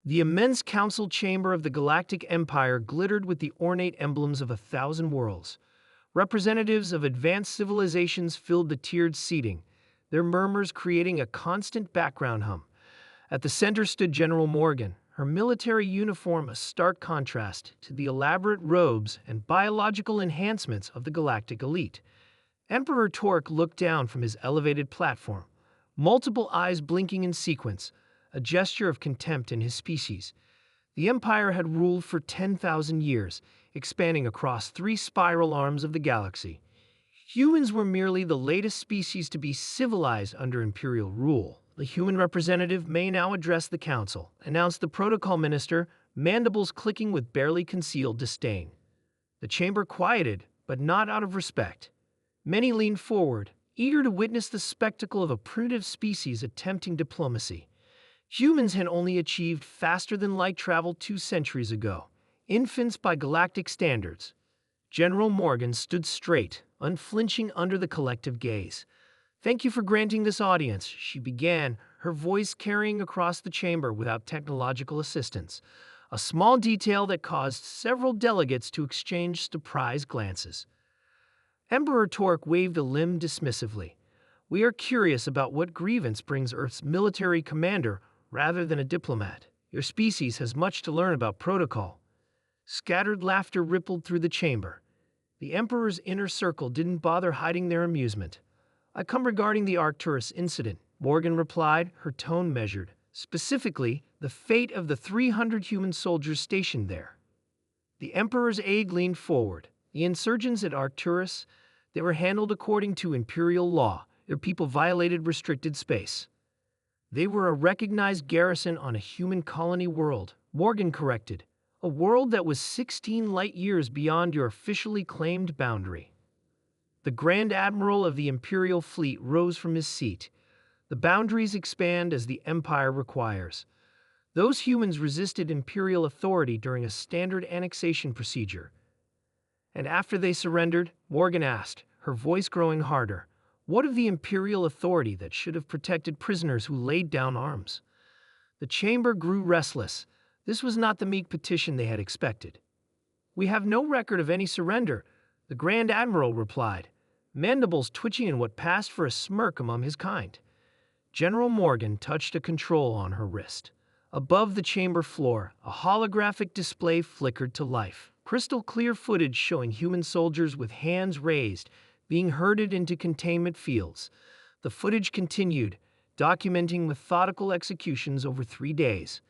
The immense council chamber of the Galactic Empire glittered with the ornate emblems of 1,000 worlds. Representatives of advanced civilizations filled the tiered seating, their murmurs creating a constant background hum. At the center stood General Morgan, her military uniform a stark contrast to the elaborate robes and biological enhancements of the galactic elite. Emperor Torque looked down from his elevated platform, multiple eyes blinking in sequence, a gesture of contempt in his species. The Empire had ruled for 10,000 years, expanding across 3 spiral arms of the galaxy. Humans were merely the latest species to be civilized under Imperial rule. The human representative may now address the Council, announced the Protocol Minister, mandibles clicking with barely concealed disdain. The chamber quieted, but not out of respect. Many leaned forward, eager to witness the spectacle of a primitive species attempting diplomacy. Humans had only achieved faster-than-light travel 2 centuries ago, infants by galactic standards. General Morgan stood straight, unflinching under the collective gaze. "Thank you for granting this audience," she began, her voice carrying across the chamber without technological assistance, a small detail that caused several delegates to exchange surprised glances. Emperor Torque waved a limb dismissively. "We are curious about what grievance brings Earth's military commander rather than a diplomat. Your species has much to learn about protocol." Scattered laughter rippled through the chamber. The Emperor's inner circle didn't bother hiding their amusement. "I come regarding the Arcturus incident," Morgan replied, her tone measured. "Specifically, the fate of the 300 human soldiers stationed there." The Emperor's aide leaned forward. "The insurgents at Arcturus, they were handled according to Imperial law. Their people violated restricted space." "They were a recognized garrison on a human colony world," Morgan corrected. "A world that was 16 light-years beyond your officially claimed boundary." The Grand Admiral of the Imperial Fleet rose from his seat. "The boundaries expand as the Empire requires. Those humans resisted Imperial authority during a standard annexation procedure." "And after they surrendered," Morgan asked, her voice growing harder, "what of the Imperial authority that should have protected prisoners who laid down arms?" The chamber grew restless. This was not the meek petition they had expected. "We have no record of any surrender," the Grand Admiral replied, mandibles twitching in what passed for a smirk among his kind. General Morgan touched a control on her wrist. Above the chamber floor, a holographic display flickered to life. Crystal-clear footage showing human soldiers with hands raised, being herded into containment fields. The footage continued, documenting methodical executions over 3 days.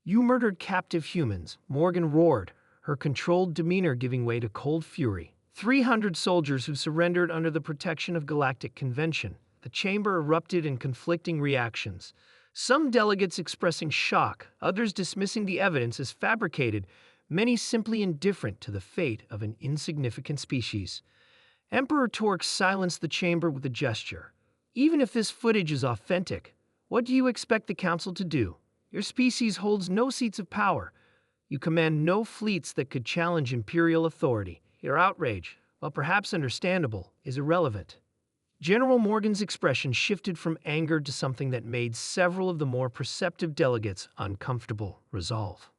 "You murdered captive humans," Morgan roared, her controlled demeanor giving way to cold fury. 300 soldiers who surrendered under the protection of Galactic Convention. The chamber erupted in conflicting reactions. Some delegates expressing shock, others dismissing the evidence as fabricated, many simply indifferent to the fate of an insignificant species. Emperor Torque silenced the chamber with a gesture. "Even if this footage is authentic, what do you expect the Council to do? Your species holds no seats of power. You command no fleets that could challenge Imperial authority. Your outrage, while perhaps understandable, is irrelevant." General Morgan's expression shifted from anger to something that made several of the more perceptive delegates uncomfortable. "Resolve.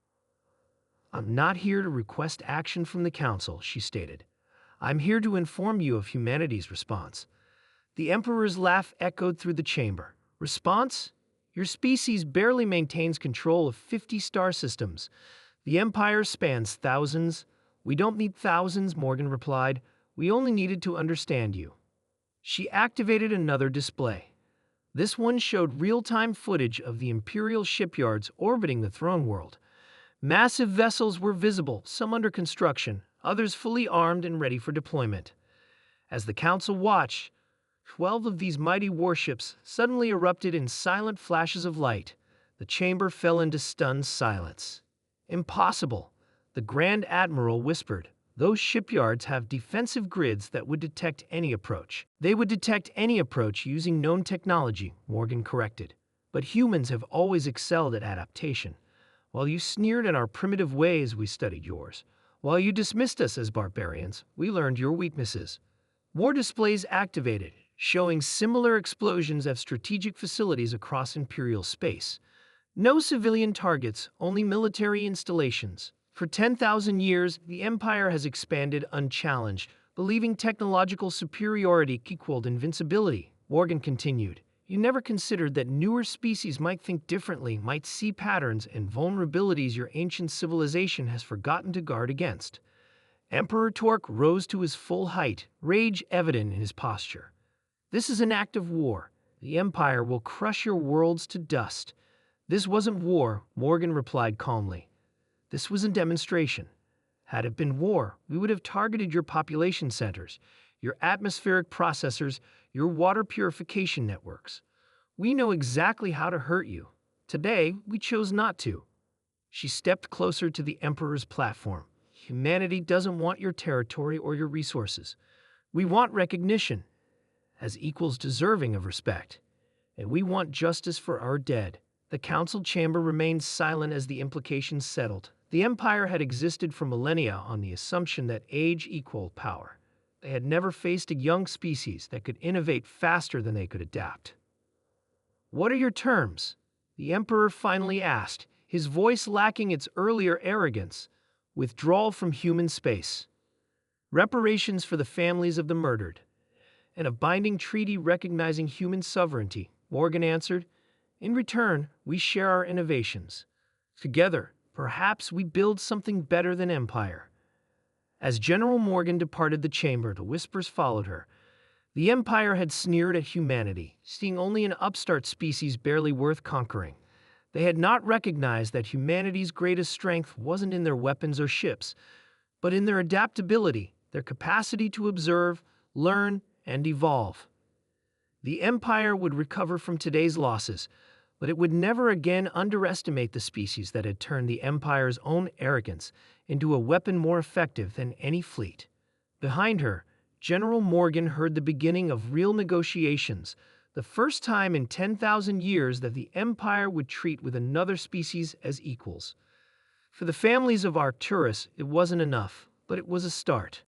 I'm not here to request action from the Council," she stated. "I'm here to inform you of humanity's response." The Emperor's laugh echoed through the chamber. "Response? Your species barely maintains control of 50 star systems. The Empire spans thousands." "We don't need thousands," Morgan replied. "We only needed to understand you." She activated another display. This one showed real-time footage of the Imperial shipyards orbiting the throne world. Massive vessels were visible, some under construction, others fully armed and ready for deployment. As the Council watched, 12 of these mighty warships suddenly erupted in silent flashes of light. The chamber fell into stunned silence. "Impossible," the Grand Admiral whispered. "Those shipyards have defensive grids that would detect any approach." "They would detect any approach using known technology," Morgan corrected. "But humans have always excelled at adaptation. While you sneered at our primitive ways, we studied yours. While you dismissed us as barbarians, we learned your weaknesses." More displays activated, showing similar explosions of strategic facilities across Imperial space. No civilian targets, only military installations. For 10,000 years, the Empire has expanded unchallenged, believing technological superiority equaled invincibility. Morgan continued. You never considered that newer species might think differently, might see patterns and vulnerabilities your ancient civilization has forgotten to guard against. Emperor Torque rose to his full height, rage evident in his posture. This is an act of war. The Empire will crush your worlds to dust. This wasn't war, Morgan replied calmly. This was a demonstration. Had it been war, we would have targeted your population centers, your atmospheric processors, your water purification networks. We know exactly how to hurt you. Today, we chose not to. She stepped closer to the Emperor's platform. Humanity doesn't want your territory or your resources. We want recognition, as equals deserving of respect. And we want justice for our dead. The council chamber remained silent as the implications settled. The Empire had existed for millennia on the assumption that age equaled power. They had never faced a young species that could innovate faster than they could adapt. What are your terms? The Emperor finally asked, his voice lacking its earlier arrogance. Withdrawal from human space. Reparations for the families of the murdered. And a binding treaty recognizing human sovereignty, Morgan answered. In return, we share our innovations. Together, perhaps we build something better than empire. As General Morgan departed the chamber, the whispers followed her. The Empire had sneered at humanity, seeing only an upstart species barely worth conquering. They had not recognized that humanity's greatest strength wasn't in their weapons or ships, but in their adaptability, their capacity to observe, learn, and evolve. The Empire would recover from today's losses, but it would never again underestimate the species that had turned the Empire's own arrogance into a weapon more effective than any fleet. Behind her, General Morgan heard the beginning of real negotiations, the first time in 10,000 years that the Empire would treat with another species as equals. For the families of Arcturus, it wasn't enough, but it was a start.